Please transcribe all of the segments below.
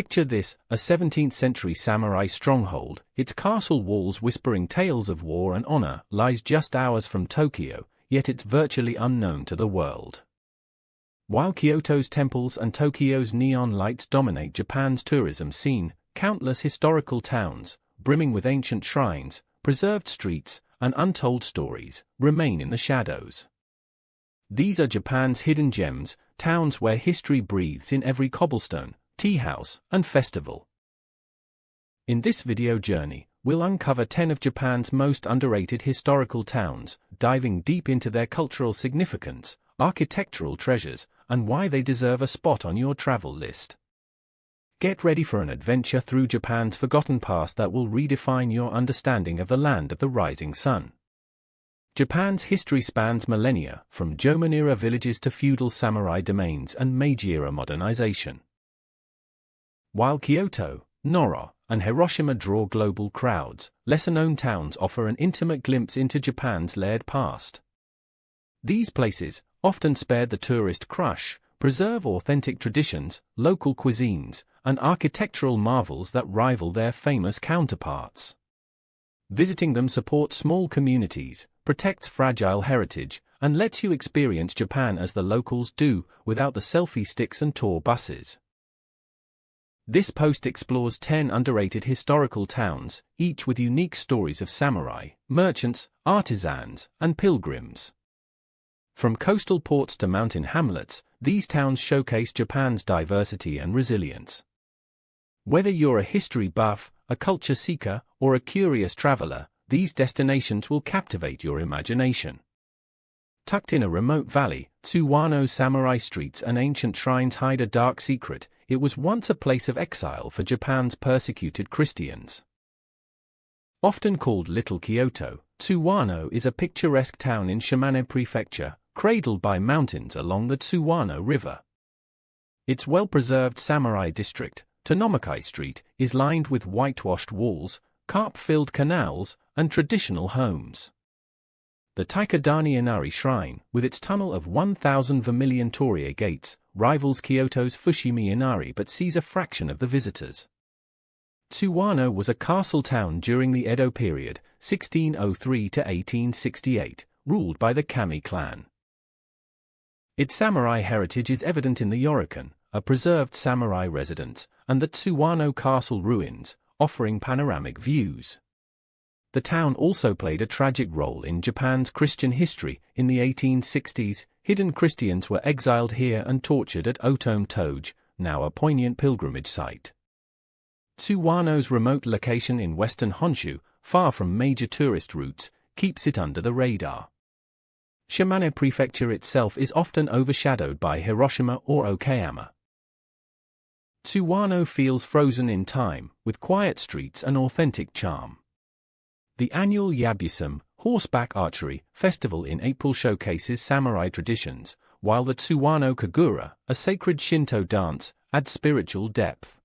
Picture this, a 17th-century samurai stronghold, its castle walls whispering tales of war and honor, lies just hours from Tokyo, yet it's virtually unknown to the world. While Kyoto's temples and Tokyo's neon lights dominate Japan's tourism scene, countless historical towns, brimming with ancient shrines, preserved streets, and untold stories, remain in the shadows. These are Japan's hidden gems, towns where history breathes in every cobblestone, tea house, and festival. In this video journey, we'll uncover 10 of Japan's most underrated historical towns, diving deep into their cultural significance, architectural treasures, and why they deserve a spot on your travel list. Get ready for an adventure through Japan's forgotten past that will redefine your understanding of the land of the rising sun. Japan's history spans millennia, from Jomon-era villages to feudal samurai domains and Meiji-era modernization. While Kyoto, Nara, and Hiroshima draw global crowds, lesser-known towns offer an intimate glimpse into Japan's layered past. These places, often spared the tourist crush, preserve authentic traditions, local cuisines, and architectural marvels that rival their famous counterparts. Visiting them supports small communities, protects fragile heritage, and lets you experience Japan as the locals do, without the selfie sticks and tour buses. This post explores 10 underrated historical towns, each with unique stories of samurai, merchants, artisans, and pilgrims. From coastal ports to mountain hamlets, these towns showcase Japan's diversity and resilience. Whether you're a history buff, a culture seeker, or a curious traveler, these destinations will captivate your imagination. Tucked in a remote valley, Tsuwano's samurai streets and ancient shrines hide a dark secret. It was once a place of exile for Japan's persecuted Christians. Often called Little Kyoto, Tsuwano is a picturesque town in Shimane Prefecture, cradled by mountains along the Tsuwano River. Its well-preserved samurai district, Tonomakai Street, is lined with whitewashed walls, carp-filled canals, and traditional homes. The Taikadani Inari Shrine, with its tunnel of 1,000 vermilion torii gates, rivals Kyoto's Fushimi Inari but sees a fraction of the visitors. Tsuwano was a castle town during the Edo period, 1603 to 1868, ruled by the Kami clan. Its samurai heritage is evident in the Yorikan, a preserved samurai residence, and the Tsuwano Castle ruins, offering panoramic views. The town also played a tragic role in Japan's Christian history. In the 1860s, hidden Christians were exiled here and tortured at Otome-toge, now a poignant pilgrimage site. Tsuwano's remote location in western Honshu, far from major tourist routes, keeps it under the radar. Shimane Prefecture itself is often overshadowed by Hiroshima or Okayama. Tsuwano feels frozen in time, with quiet streets and authentic charm. The annual Yabusum, horseback archery, festival in April showcases samurai traditions, while the Tsuwano Kagura, a sacred Shinto dance, adds spiritual depth.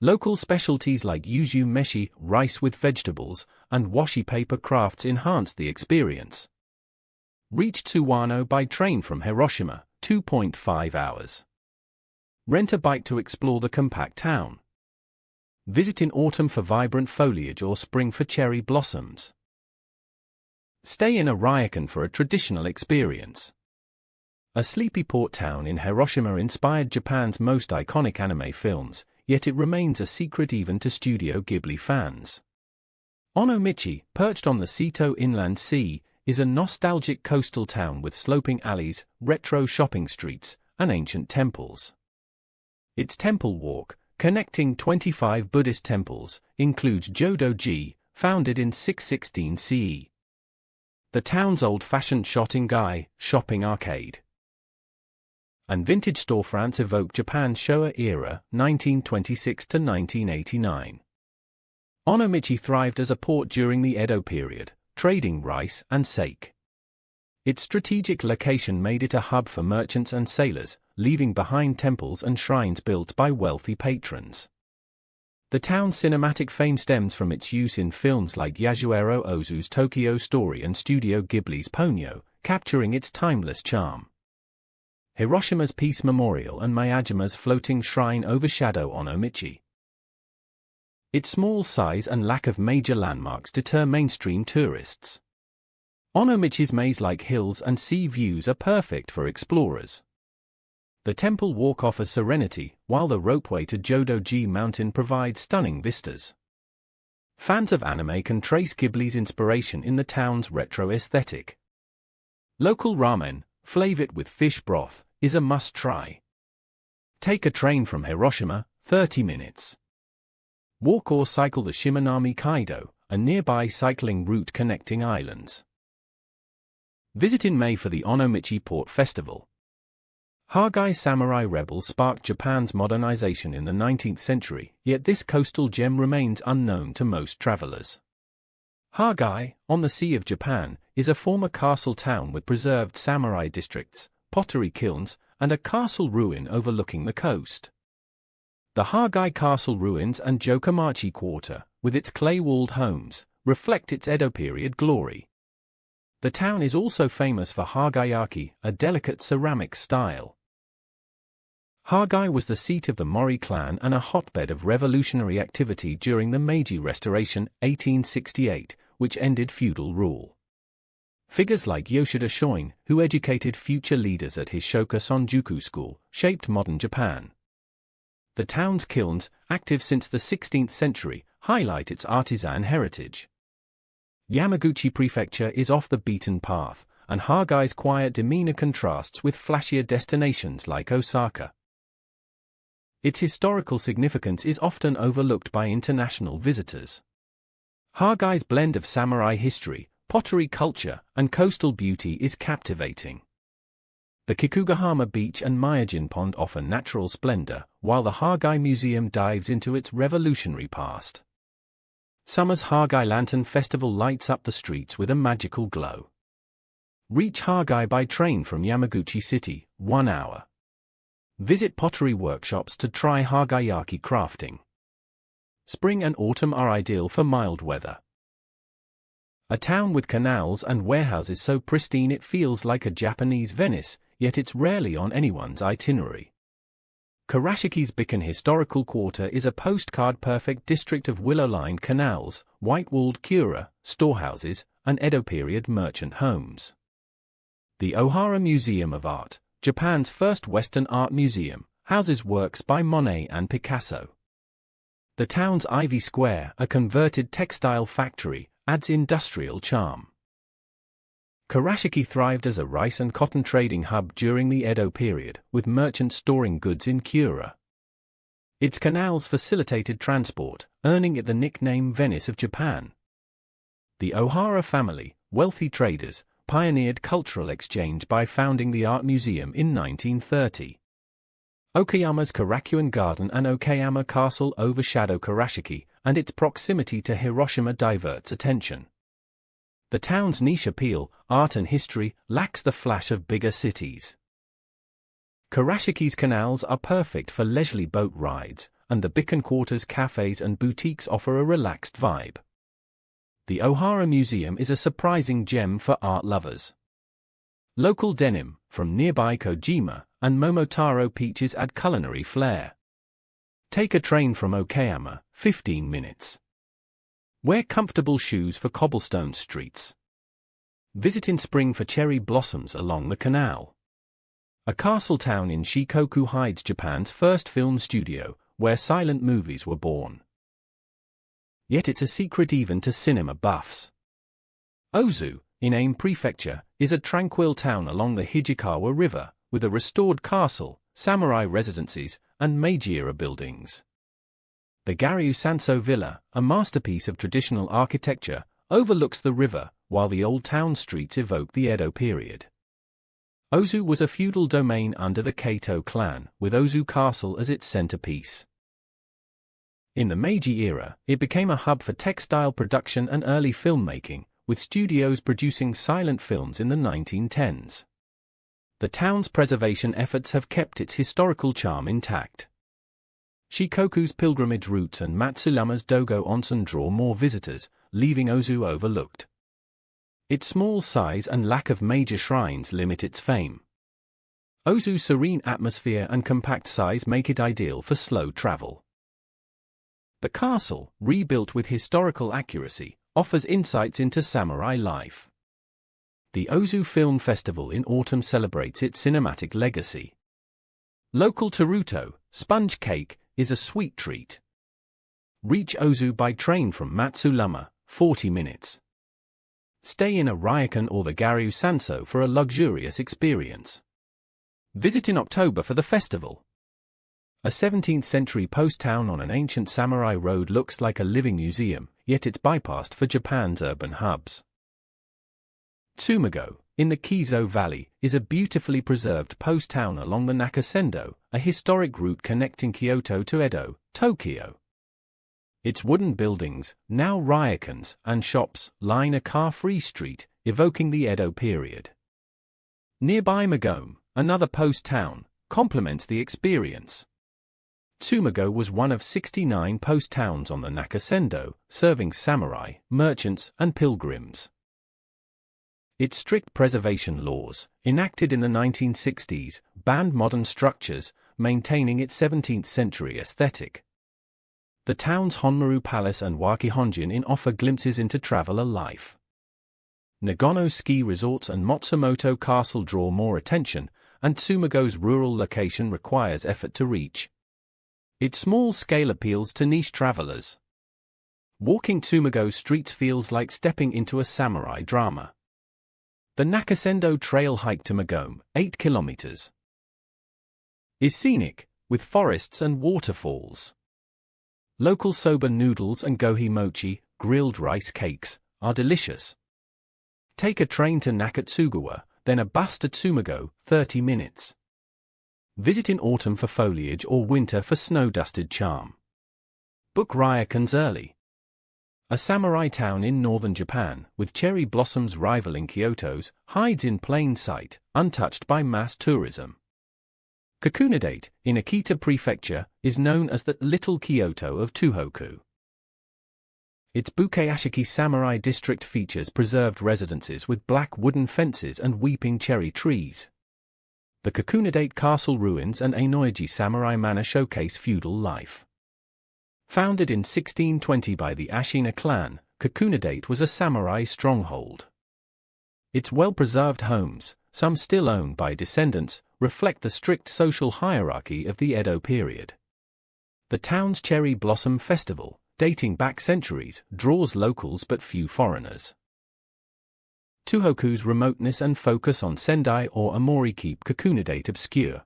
Local specialties like yuzu meshi, rice with vegetables, and washi paper crafts enhance the experience. Reach Tsuwano by train from Hiroshima, 2.5 hours. Rent a bike to explore the compact town. Visit in autumn for vibrant foliage or spring for cherry blossoms. Stay in a ryokan for a traditional experience. A sleepy port town in Hiroshima inspired Japan's most iconic anime films, yet it remains a secret even to Studio Ghibli fans. Onomichi, perched on the Seto Inland Sea, is a nostalgic coastal town with sloping alleys, retro shopping streets, and ancient temples. Its temple walk, connecting 25 Buddhist temples, includes Jodo-ji, founded in 616 CE. The town's old-fashioned Shotengai, shopping arcade, and vintage storefronts evoke Japan's Showa era, 1926 to 1989. Onomichi thrived as a port during the Edo period, trading rice and sake. Its strategic location made it a hub for merchants and sailors, leaving behind temples and shrines built by wealthy patrons. The town's cinematic fame stems from its use in films like Yasuhiro Ozu's Tokyo Story and Studio Ghibli's Ponyo, capturing its timeless charm. Hiroshima's Peace Memorial and Miyajima's floating shrine overshadow Onomichi. Its small size and lack of major landmarks deter mainstream tourists. Onomichi's maze-like hills and sea views are perfect for explorers. The temple walk offers serenity, while the ropeway to Jodoji Mountain provides stunning vistas. Fans of anime can trace Ghibli's inspiration in the town's retro aesthetic. Local ramen, flavored with fish broth, is a must-try. Take a train from Hiroshima, 30 minutes. Walk or cycle the Shimanami Kaido, a nearby cycling route connecting islands. Visit in May for the Onomichi Port Festival. Hagi samurai rebels sparked Japan's modernization in the 19th century, yet this coastal gem remains unknown to most travelers. Hagi, on the Sea of Japan, is a former castle town with preserved samurai districts, pottery kilns, and a castle ruin overlooking the coast. The Hagi Castle ruins and Jokamachi Quarter, with its clay-walled homes, reflect its Edo period glory. The town is also famous for hagayaki, a delicate ceramic style. Hagi was the seat of the Mori clan and a hotbed of revolutionary activity during the Meiji Restoration, 1868, which ended feudal rule. Figures like Yoshida Shoin, who educated future leaders at his Shoka Sonjuku school, shaped modern Japan. The town's kilns, active since the 16th century, highlight its artisan heritage. Yamaguchi Prefecture is off the beaten path, and Hagi's quiet demeanor contrasts with flashier destinations like Osaka. Its historical significance is often overlooked by international visitors. Hagi's blend of samurai history, pottery culture, and coastal beauty is captivating. The Kikugahama Beach and Myojin Pond offer natural splendor, while the Hagi Museum dives into its revolutionary past. Summer's Hagi Lantern Festival lights up the streets with a magical glow. Reach Hagi by train from Yamaguchi City, 1 hour. Visit pottery workshops to try hagayaki crafting. Spring and autumn are ideal for mild weather. A town with canals and warehouses so pristine it feels like a Japanese Venice, yet it's rarely on anyone's itinerary. Kurashiki's Biken Historical Quarter is a postcard-perfect district of willow-lined canals, white-walled kura, storehouses, and Edo-period merchant homes. The Ohara Museum of Art, Japan's first Western art museum, houses works by Monet and Picasso. The town's Ivy Square, a converted textile factory, adds industrial charm. Kurashiki thrived as a rice and cotton trading hub during the Edo period, with merchants storing goods in Kura. Its canals facilitated transport, earning it the nickname Venice of Japan. The Ohara family, wealthy traders, pioneered cultural exchange by founding the art museum in 1930. Okayama's Karakuen Garden and Okayama Castle overshadow Kurashiki, and its proximity to Hiroshima diverts attention. The town's niche appeal, art and history, lacks the flash of bigger cities. Kurashiki's canals are perfect for leisurely boat rides, and the Biken Quarter's cafes and boutiques offer a relaxed vibe. The Ohara Museum is a surprising gem for art lovers. Local denim, from nearby Kojima, and Momotaro peaches add culinary flair. Take a train from Okayama, 15 minutes. Wear comfortable shoes for cobblestone streets. Visit in spring for cherry blossoms along the canal. A castle town in Shikoku hides Japan's first film studio, where silent movies were born. Yet it's a secret even to cinema buffs. Ozu, in Aime Prefecture, is a tranquil town along the Hijikawa River, with a restored castle, samurai residences, and Meiji-era buildings. The Garyu Sanso Villa, a masterpiece of traditional architecture, overlooks the river, while the old town streets evoke the Edo period. Ozu was a feudal domain under the Kaito clan, with Ozu Castle as its centerpiece. In the Meiji era, it became a hub for textile production and early filmmaking, with studios producing silent films in the 1910s. The town's preservation efforts have kept its historical charm intact. Shikoku's pilgrimage routes and Matsuyama's Dogo Onsen draw more visitors, leaving Ozu overlooked. Its small size and lack of major shrines limit its fame. Ozu's serene atmosphere and compact size make it ideal for slow travel. The castle, rebuilt with historical accuracy, offers insights into samurai life. The Ozu Film Festival in autumn celebrates its cinematic legacy. Local Teruto, sponge cake, is a sweet treat. Reach Ozu by train from Matsuyama, 40 minutes. Stay in a ryokan or the Garyu Sanso for a luxurious experience. Visit in October for the festival. A 17th-century post town on an ancient samurai road looks like a living museum, yet it's bypassed for Japan's urban hubs. Tsumago, in the Kizo Valley, is a beautifully preserved post town along the Nakasendo, a historic route connecting Kyoto to Edo, Tokyo. Its wooden buildings, now ryokans, and shops line a car-free street, evoking the Edo period. Nearby Magome, another post town, complements the experience. Tsumago was one of 69 post towns on the Nakasendo, serving samurai, merchants, and pilgrims. Its strict preservation laws, enacted in the 1960s, banned modern structures, maintaining its 17th-century aesthetic. The town's Honmaru Palace and Wakihonjin Inn offer glimpses into traveler life. Nagano ski resorts and Matsumoto Castle draw more attention, and Tsumago's rural location requires effort to reach. Its small scale appeals to niche travelers. Walking Tsumago streets feels like stepping into a samurai drama. The Nakasendo Trail hike to Magome, 8 kilometers, is scenic, with forests and waterfalls. Local soba noodles and gohi mochi, grilled rice cakes, are delicious. Take a train to Nakatsugawa, then a bus to Tsumago, 30 minutes. Visit in autumn for foliage or winter for snow-dusted charm. Book ryokans early. A samurai town in northern Japan, with cherry blossoms rivaling Kyoto's, hides in plain sight, untouched by mass tourism. Kakunodate, in Akita Prefecture, is known as the Little Kyoto of Tohoku. Its Bukeashiki Samurai district features preserved residences with black wooden fences and weeping cherry trees. The Kakunodate Castle ruins and Ainoiji Samurai Manor showcase feudal life. Founded in 1620 by the Ashina clan, Kakunodate was a samurai stronghold. Its well-preserved homes, some still owned by descendants, reflect the strict social hierarchy of the Edo period. The town's Cherry Blossom Festival, dating back centuries, draws locals but few foreigners. Tohoku's remoteness and focus on Sendai or Amori keep Kakunodate obscure.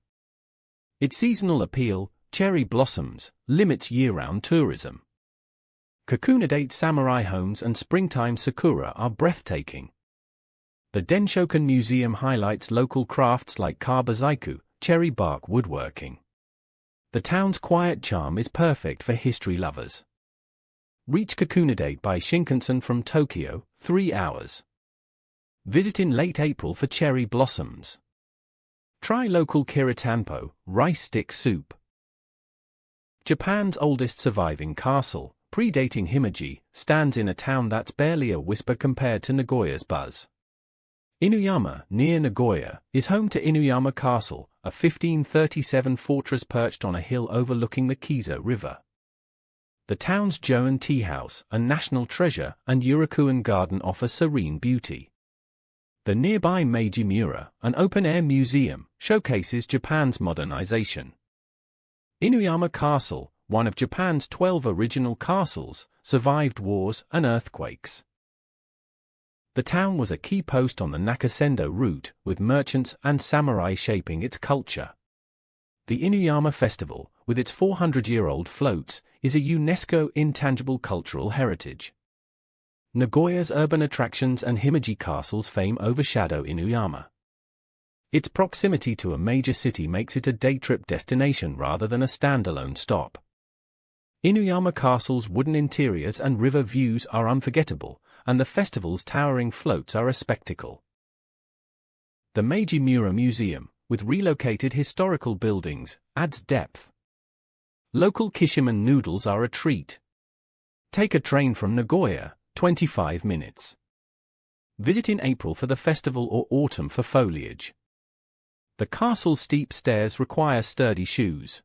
Its seasonal appeal, cherry blossoms, limits year-round tourism. Kakunodate samurai homes and springtime sakura are breathtaking. The Denshokan Museum highlights local crafts like kabazaiku, cherry bark woodworking. The town's quiet charm is perfect for history lovers. Reach Kakunodate by Shinkansen from Tokyo, 3 hours. Visit in late April for cherry blossoms. Try local kiritanpo, rice stick soup. Japan's oldest surviving castle, predating Himeji, stands in a town that's barely a whisper compared to Nagoya's buzz. Inuyama, near Nagoya, is home to Inuyama Castle, a 1537 fortress perched on a hill overlooking the Kizo River. The town's Joan Tea House, a national treasure, and Yurakuan Garden offer serene beauty. The nearby Meiji Mura, an open-air museum, showcases Japan's modernization. Inuyama Castle, one of Japan's 12 original castles, survived wars and earthquakes. The town was a key post on the Nakasendo route, with merchants and samurai shaping its culture. The Inuyama Festival, with its 400-year-old floats, is a UNESCO intangible cultural heritage. Nagoya's urban attractions and Himeji Castle's fame overshadow Inuyama. Its proximity to a major city makes it a day-trip destination rather than a standalone stop. Inuyama Castle's wooden interiors and river views are unforgettable, and the festival's towering floats are a spectacle. The Meiji Mura Museum, with relocated historical buildings, adds depth. Local Kishiman noodles are a treat. Take a train from Nagoya, 25 minutes. Visit in April for the festival or autumn for foliage. The castle's steep stairs require sturdy shoes.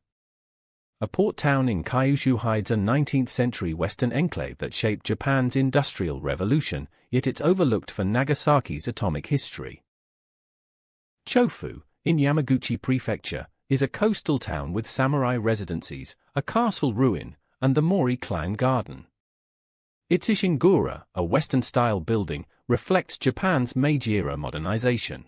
A port town in Kyushu hides a 19th-century Western enclave that shaped Japan's Industrial Revolution, yet it's overlooked for Nagasaki's atomic history. Chofu, in Yamaguchi Prefecture, is a coastal town with samurai residencies, a castle ruin, and the Mori clan garden. Its Ishingura, a Western-style building, reflects Japan's Meiji-era modernization.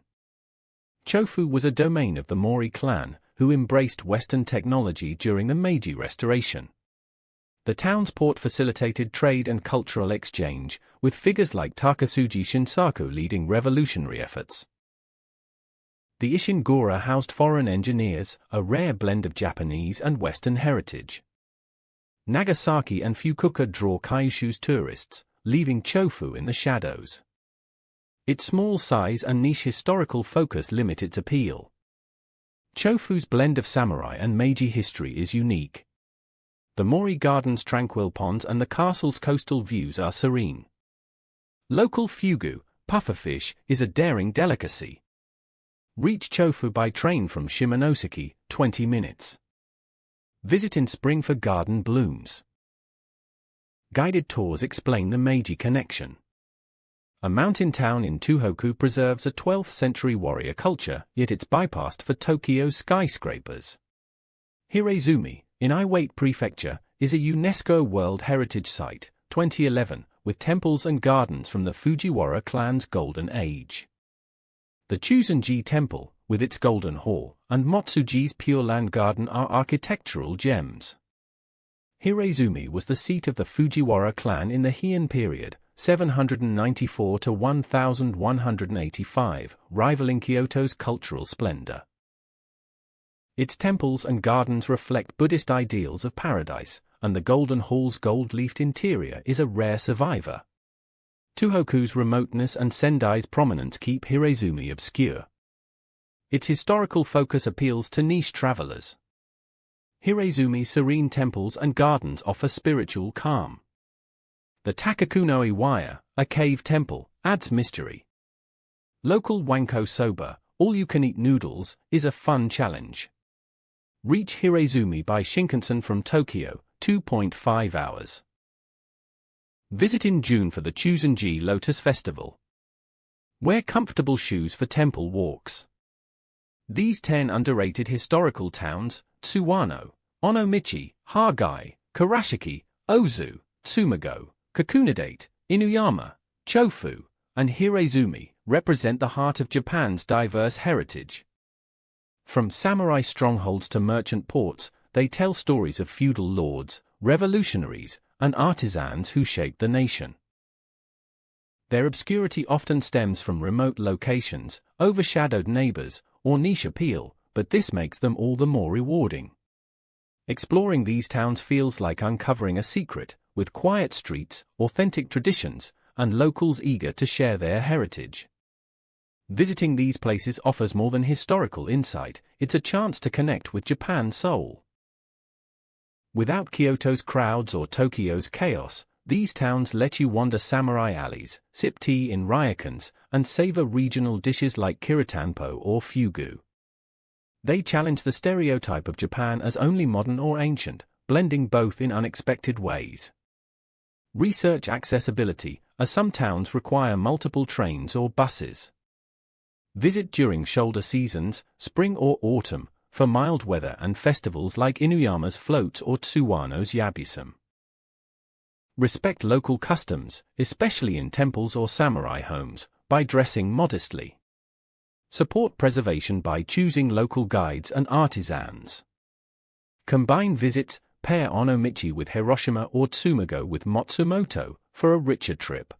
Chofu was a domain of the Mori clan, who embraced Western technology during the Meiji Restoration. The town's port facilitated trade and cultural exchange, with figures like Takasuji Shinsaku leading revolutionary efforts. The Ishingura housed foreign engineers, a rare blend of Japanese and Western heritage. Nagasaki and Fukuoka draw Kyushu's tourists, leaving Chofu in the shadows. Its small size and niche historical focus limit its appeal. Chofu's blend of samurai and Meiji history is unique. The Mori Garden's tranquil ponds and the castle's coastal views are serene. Local fugu, pufferfish, is a daring delicacy. Reach Chofu by train from Shimonoseki, 20 minutes. Visit in spring for garden blooms. Guided tours explain the Meiji connection. A mountain town in Tohoku preserves a 12th-century warrior culture, yet it's bypassed for Tokyo's skyscrapers. Hirezumi, in Iwate Prefecture, is a UNESCO World Heritage Site, 2011, with temples and gardens from the Fujiwara clan's golden age. The Chuzenji Temple, with its golden hall, and Motsuji's Pure Land Garden are architectural gems. Hirezumi was the seat of the Fujiwara clan in the Heian period, 794 to 1185, rivaling Kyoto's cultural splendor. Its temples and gardens reflect Buddhist ideals of paradise, and the Golden Hall's gold-leafed interior is a rare survivor. Tohoku's remoteness and Sendai's prominence keep Hirezumi obscure. Its historical focus appeals to niche travelers. Hirezumi's serene temples and gardens offer spiritual calm. The Takakunoi Wire, a cave temple, adds mystery. Local wanko soba, all-you-can-eat noodles, is a fun challenge. Reach Hirezumi by Shinkansen from Tokyo, 2.5 hours. Visit in June for the Chuzenji Lotus Festival. Wear comfortable shoes for temple walks. These 10 underrated historical towns, Tsuwano, Onomichi, Hagi, Kurashiki, Ozu, Tsumago, Kakunodate, Inuyama, Chofu, and Hirezumi, represent the heart of Japan's diverse heritage. From samurai strongholds to merchant ports, they tell stories of feudal lords, revolutionaries, and artisans who shaped the nation. Their obscurity often stems from remote locations, overshadowed neighbors, or niche appeal, but this makes them all the more rewarding. Exploring these towns feels like uncovering a secret, with quiet streets, authentic traditions, and locals eager to share their heritage. Visiting these places offers more than historical insight, it's a chance to connect with Japan's soul. Without Kyoto's crowds or Tokyo's chaos, these towns let you wander samurai alleys, sip tea in ryokans, and savor regional dishes like kiritanpo or fugu. They challenge the stereotype of Japan as only modern or ancient, blending both in unexpected ways. Research accessibility, as some towns require multiple trains or buses. Visit during shoulder seasons, spring or autumn, for mild weather and festivals like Inuyama's floats or Tsuwano's yabusum. Respect local customs, especially in temples or samurai homes, by dressing modestly. Support preservation by choosing local guides and artisans. Combine visits, pair Onomichi with Hiroshima or Tsumago with Matsumoto, for a richer trip.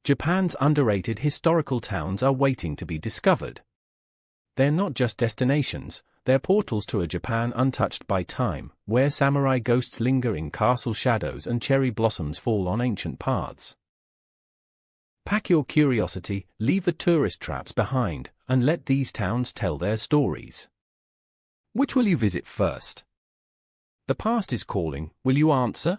Japan's underrated historical towns are waiting to be discovered. They're not just destinations, they're portals to a Japan untouched by time, where samurai ghosts linger in castle shadows and cherry blossoms fall on ancient paths. Pack your curiosity, leave the tourist traps behind, and let these towns tell their stories. Which will you visit first? The past is calling, will you answer?